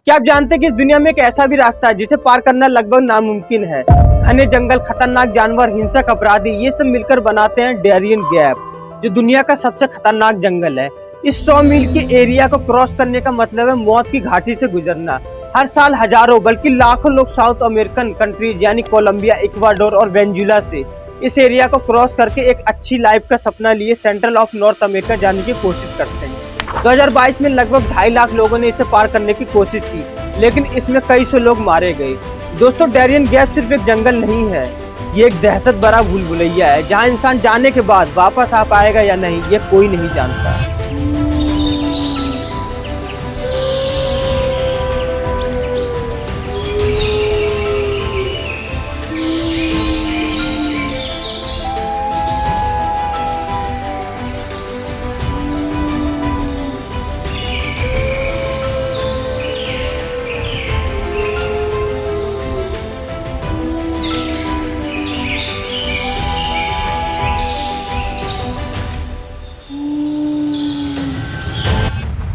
क्या आप जानते हैं कि इस दुनिया में एक ऐसा भी रास्ता है जिसे पार करना लगभग नामुमकिन है। घने जंगल, खतरनाक जानवर, हिंसक अपराधी, ये सब मिलकर बनाते हैं डैरियन गैप, जो दुनिया का सबसे खतरनाक जंगल है। इस 100 मील के एरिया को क्रॉस करने का मतलब है मौत की घाटी से गुजरना। हर साल हजारों बल्कि लाखों लोग साउथ अमेरिकन कंट्रीज यानी कोलंबिया, इक्वाडोर और वेनेजुएला से इस एरिया को क्रॉस करके एक अच्छी लाइफ का सपना लिए सेंट्रल ऑफ नॉर्थ अमेरिका जाने की कोशिश करते हैं। 2022 में लगभग 2.5 लाख लोगों ने इसे पार करने की कोशिश की, लेकिन इसमें कई सौ लोग मारे गए। दोस्तों, डैरियन गैप सिर्फ एक जंगल नहीं है, ये एक दहशत भरा भूलभुलैया है जहां इंसान जाने के बाद वापस आ पाएगा या नहीं, ये कोई नहीं जानता।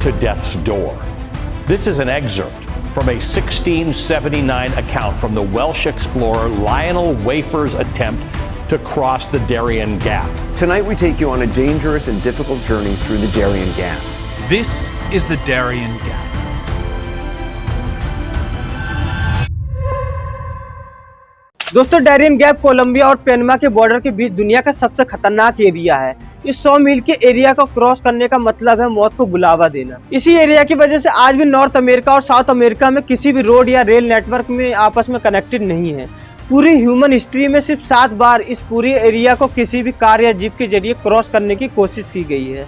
To death's door. This is an excerpt from a 1679 account from the Welsh explorer Lionel Wafer's attempt to cross the Darien Gap. Tonight we take you on a dangerous and difficult journey through the Darien Gap. This is the Darien Gap. दोस्तों, Darien gap Colombia और Panama के border के बीच दुनिया का सबसे खतरनाक area है। इस 100 मील के एरिया को क्रॉस करने का मतलब है मौत को बुलावा देना। इसी एरिया की वजह से आज भी नॉर्थ अमेरिका और साउथ अमेरिका में किसी भी रोड या रेल नेटवर्क में आपस में कनेक्टेड नहीं है। पूरी ह्यूमन हिस्ट्री में सिर्फ 7 बार इस पूरे एरिया को किसी भी कार या जीप के जरिए क्रॉस करने की कोशिश की गई है।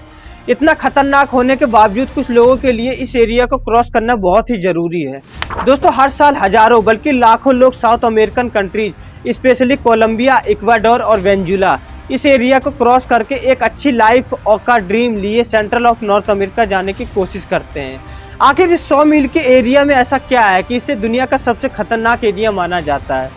इतना खतरनाक होने के बावजूद कुछ लोगों के लिए इस एरिया को क्रॉस करना बहुत ही जरूरी है। दोस्तों, हर साल हजारों बल्कि लाखों लोग South American countries, especially Colombia, Ecuador और वेनेजुएला, इस एरिया को क्रॉस करके एक अच्छी लाइफ का ड्रीम लिए सेंट्रल ऑफ नॉर्थ अमेरिका जाने की कोशिश करते हैं। आखिर इस 100 मील के एरिया में ऐसा क्या है कि इसे दुनिया का सबसे खतरनाक एरिया माना जाता है,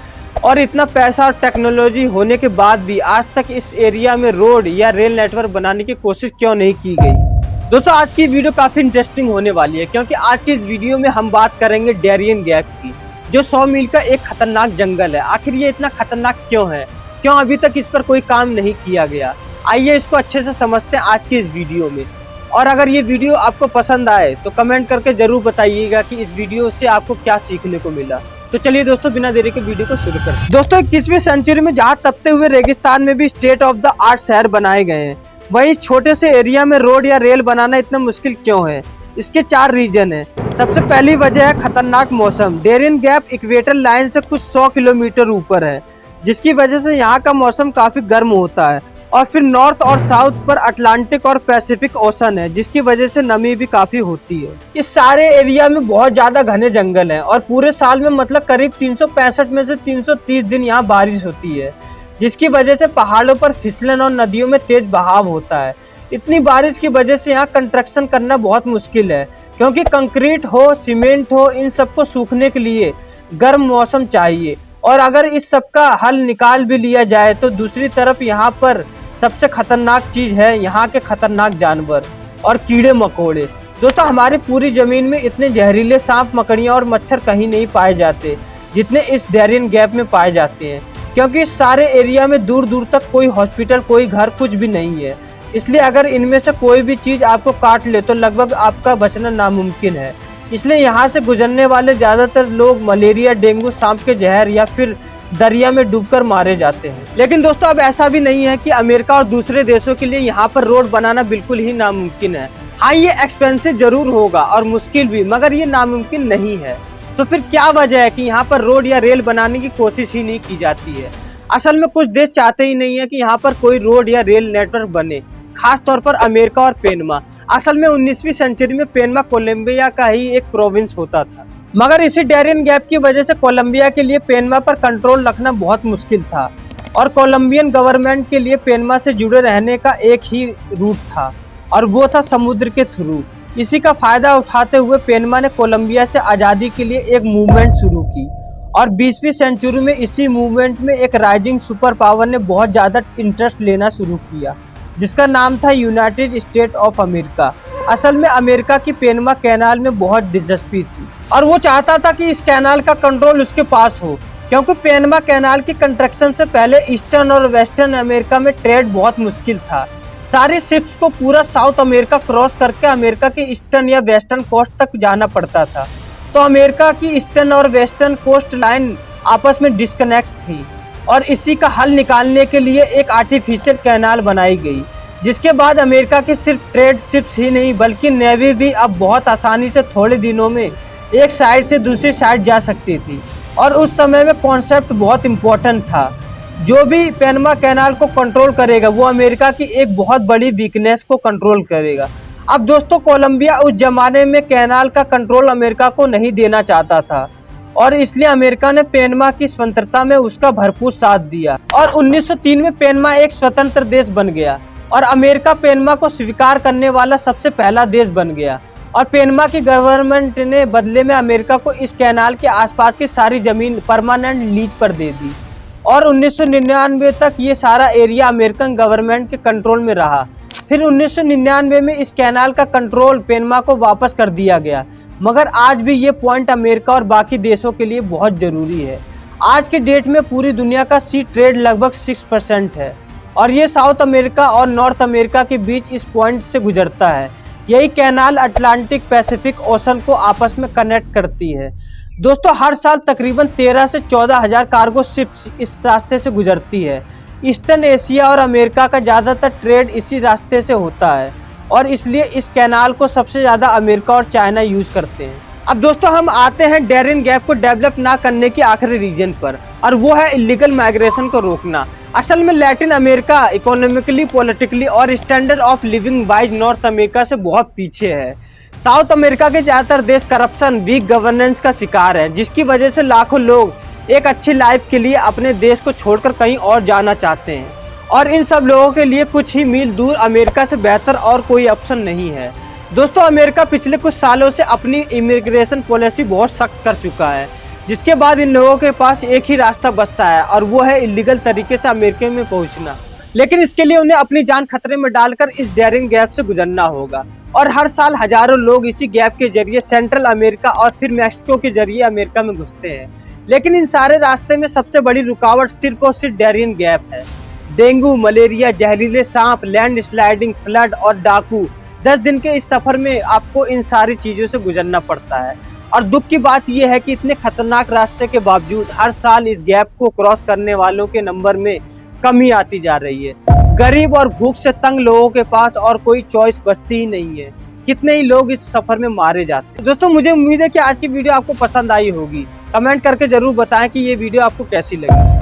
और इतना पैसा और टेक्नोलॉजी होने के बाद भी आज तक इस एरिया में रोड या रेल नेटवर्क बनाने की कोशिश क्यों नहीं की गई। दोस्तों, आज की वीडियो काफी इंटरेस्टिंग होने वाली है, क्योंकि आज की इस वीडियो में हम बात करेंगे डैरियन गैप की, जो 100 मील का एक खतरनाक जंगल है। आखिर ये इतना खतरनाक क्यों है, क्यों अभी तक इस पर कोई काम नहीं किया गया, आइए इसको अच्छे से समझते हैं आज की इस वीडियो में। और अगर ये वीडियो आपको पसंद आए तो कमेंट करके जरूर बताइएगा कि इस वीडियो से आपको क्या सीखने को मिला। तो चलिए दोस्तों, बिना देरी के वीडियो को शुरू करते हैं। दोस्तों, 21वीं सेंचुरी में जहाँ तपते हुए रेगिस्तान में भी स्टेट ऑफ द आर्ट शहर बनाए गए हैं, वही इस छोटे से एरिया में रोड या रेल बनाना इतना मुश्किल क्यों है? इसके 4 रीजन है। सबसे पहली वजह है खतरनाक मौसम। डैरियन गैप इक्वेटर लाइन से कुछ 100 किलोमीटर ऊपर है, जिसकी वजह से यहाँ का मौसम काफी गर्म होता है। और फिर नॉर्थ और साउथ पर अटलांटिक और पैसिफिक ओशन है, जिसकी वजह से नमी भी काफी होती है। इस सारे एरिया में बहुत ज्यादा घने जंगल हैं, और पूरे साल में मतलब करीब 365 में से 330 दिन यहाँ बारिश होती है, जिसकी वजह से पहाड़ों पर फिसलन और नदियों में तेज बहाव होता है। इतनी बारिश की वजह से यहाँ कंस्ट्रक्शन करना बहुत मुश्किल है, क्योंकि कंक्रीट हो, सीमेंट हो, इन सबको सूखने के लिए गर्म मौसम चाहिए। और अगर इस सब का हल निकाल भी लिया जाए तो दूसरी तरफ यहाँ पर सबसे खतरनाक चीज है यहाँ के खतरनाक जानवर और कीड़े मकोड़े। दोस्तों, हमारी पूरी जमीन में इतने जहरीले सांप, मकड़ियाँ और मच्छर कहीं नहीं पाए जाते जितने इस डैरियन गैप में पाए जाते हैं, क्योंकि इस सारे एरिया में दूर दूर तक कोई हॉस्पिटल, कोई घर, कुछ भी नहीं है। इसलिए अगर इनमें से कोई भी चीज आपको काट ले तो लगभग आपका बचना नामुमकिन है। इसलिए यहाँ से गुजरने वाले ज्यादातर लोग मलेरिया, डेंगू, सांप के जहर या फिर दरिया में डूबकर मारे जाते हैं। लेकिन दोस्तों, अब ऐसा भी नहीं है कि अमेरिका और दूसरे देशों के लिए यहाँ पर रोड बनाना बिल्कुल ही नामुमकिन है। हाँ, ये एक्सपेंसिव जरूर होगा और मुश्किल भी, मगर ये नामुमकिन नहीं है। तो फिर क्या वजह है कि यहाँ पर रोड या रेल बनाने की कोशिश ही नहीं की जाती है? असल में कुछ देश चाहते ही नहीं है कि यहाँ पर कोई रोड या रेल नेटवर्क बने, खास तौर पर अमेरिका और पनामा। असल में 19वीं सेंचुरी में पनामा कोलंबिया का ही एक प्रोविंस होता था, मगर इसी डैरियन गैप की वजह से कोलंबिया के लिए पनामा पर कंट्रोल रखना बहुत मुश्किल था, और कोलंबियन गवर्नमेंट के लिए पनामा से जुड़े रहने का एक ही रूट था, और वो था समुद्र के थ्रू। इसी का फायदा उठाते हुए पनामा ने कोलंबिया से आज़ादी के लिए एक मूवमेंट शुरू की, और 20वीं सेंचुरी में इसी मूवमेंट में एक राइजिंग सुपर पावर ने बहुत ज़्यादा इंटरेस्ट लेना शुरू किया, जिसका नाम था यूनाइटेड स्टेट ऑफ अमेरिका। असल में अमेरिका की पैनमा कैनाल में बहुत दिलचस्पी थी और वो चाहता था कि इस कैनाल का कंट्रोल उसके पास हो, क्योंकि पैनमा कैनाल की कंस्ट्रक्शन से पहले ईस्टर्न और वेस्टर्न अमेरिका में ट्रेड बहुत मुश्किल था। सारी शिप्स को पूरा साउथ अमेरिका क्रॉस करके अमेरिका के ईस्टर्न या वेस्टर्न कोस्ट तक जाना पड़ता था। तो अमेरिका की ईस्टर्न और वेस्टर्न कोस्ट लाइन आपस में डिस्कनेक्ट थी और इसी का हल निकालने के लिए एक आर्टिफिशियल कैनाल बनाई गई, जिसके बाद अमेरिका की सिर्फ ट्रेड शिप्स ही नहीं बल्कि नेवी भी अब बहुत आसानी से थोड़े दिनों में एक साइड से दूसरी साइड जा सकती थी। और उस समय में कॉन्सेप्ट बहुत इम्पोर्टेंट था, जो भी पैनमा कैनाल को कंट्रोल करेगा वो अमेरिका की एक बहुत बड़ी वीकनेस को कंट्रोल करेगा। अब दोस्तों, कोलंबिया उस जमाने में कैनाल का कंट्रोल अमेरिका को नहीं देना चाहता था और इसलिए अमेरिका ने पैनमा की स्वतंत्रता में उसका भरपूर साथ दिया और 1903 में पैनमा एक स्वतंत्र देश बन गया और अमेरिका पैनमा को स्वीकार करने वाला सबसे पहला देश बन गया। और पैनमा की गवर्नमेंट ने बदले में अमेरिका को इस कैनाल के आसपास की सारी जमीन परमानेंट लीज पर दे दी और 1999 तक ये सारा एरिया अमेरिकन गवर्नमेंट के कंट्रोल में रहा। फिर 1999 में इस कैनाल का कंट्रोल पैनमा को वापस कर दिया गया, मगर आज भी ये पॉइंट अमेरिका और बाकी देशों के लिए बहुत ज़रूरी है। आज के डेट में पूरी दुनिया का सी ट्रेड लगभग 6% है और ये साउथ अमेरिका और नॉर्थ अमेरिका के बीच इस पॉइंट से गुजरता है। यही कैनाल अटलांटिक पैसिफिक ओशन को आपस में कनेक्ट करती है। दोस्तों, हर साल तकरीबन 13 से 14 हज़ार कार्गो शिप्स इस रास्ते से गुजरती है। ईस्टर्न एशिया और अमेरिका का ज़्यादातर ट्रेड इसी रास्ते से होता है और इसलिए इस कैनाल को सबसे ज़्यादा अमेरिका और चाइना यूज़ करते हैं। अब दोस्तों, हम आते हैं डैरियन गैप को डेवलप ना करने की आखिरी रीजन पर, और वो है इलीगल माइग्रेशन को रोकना। असल में लैटिन अमेरिका इकोनॉमिकली, पॉलिटिकली और standard of living wise north America से बहुत पीछे है। साउथ अमेरिका के ज़्यादातर देश करप्शन, वीक गवर्नेंस का शिकार है, जिसकी वजह से लाखों लोग एक अच्छी लाइफ के लिए अपने देश को छोड़कर कहीं और जाना चाहते हैं और इन सब लोगों के लिए कुछ ही मील दूर अमेरिका से बेहतर और कोई ऑप्शन नहीं है। दोस्तों, अमेरिका पिछले कुछ सालों से अपनी इमिग्रेशन पॉलिसी बहुत सख्त कर चुका है, जिसके बाद इन लोगों के पास एक ही रास्ता बचता है और वो है इलीगल तरीके से अमेरिका में पहुंचना। लेकिन इसके लिए उन्हें अपनी जान खतरे में डालकर इस डैरियन गैप से गुजरना होगा और हर साल हजारों लोग इसी गैप के जरिए सेंट्रल अमेरिका और फिर मैक्सिको के जरिए अमेरिका में घुसते हैं। लेकिन इन सारे रास्ते में सबसे बड़ी रुकावट सिर्फ और सिर्फ डैरियन गैप है। डेंगू, मलेरिया, जहरीले सांप, लैंड स्लाइडिंग, फ्लड और डाकू, 10 दिन के इस सफर में आपको इन सारी चीजों से गुजरना पड़ता है। और दुख की बात यह है कि इतने खतरनाक रास्ते के बावजूद हर साल इस गैप को क्रॉस करने वालों के नंबर में कमी आती जा रही है। गरीब और भूख से तंग लोगों के पास और कोई चॉइस बचती ही नहीं है। कितने ही लोग इस सफर में मारे जाते हैं। दोस्तों, मुझे उम्मीद है कि आज की वीडियो आपको पसंद आई होगी। कमेंट करके जरूर बताएं कि ये वीडियो आपको कैसी लगी।